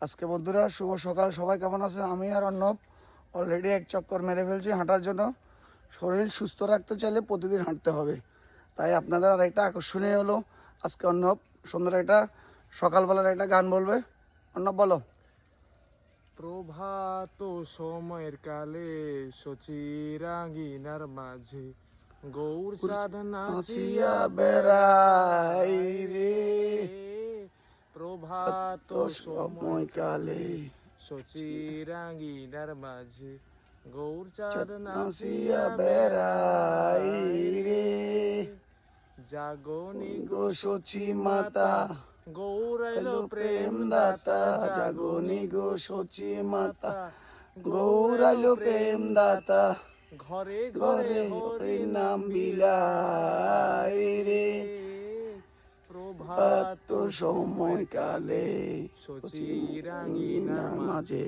আজকে বন্ধুরা শুভ সকাল, সবাই কেমন আছেন? আমি আর অর্ণব অলরেডি এক চক্কর মেরে ফেলছি হাঁটার জন্য। শরীর সুস্থ রাখতে চাইলে প্রতিদিন হাঁটতে হবে, তাই আপনাদের আর একটা আকর্ষণীয় হলো আজকে অর্ণব সুন্দর একটা সকালবেলার একটা গান বলবে। অর্ণব বলো। প্রভাত সময়ের কালে সচিরাঙ্গিনার মাঝে গৌর চাঁদ নাচিয়া বেড়াই রে, প্রভাত সময় কালে সচিরাঙ্গিনার মাঝে গৌর চাঁদ নাচিয়া বেড়াই রে, জাগনি গো সচি মাতা গৌরাইলো প্রেম দাতা, জাগনি গো সচি মাতা গৌরাইলো প্রেম দাতা, ঘরে ঘরে হরি নাম বিলাই রে, প্রভাত সময় কালে সচিরাঙ্গিনার মাঝে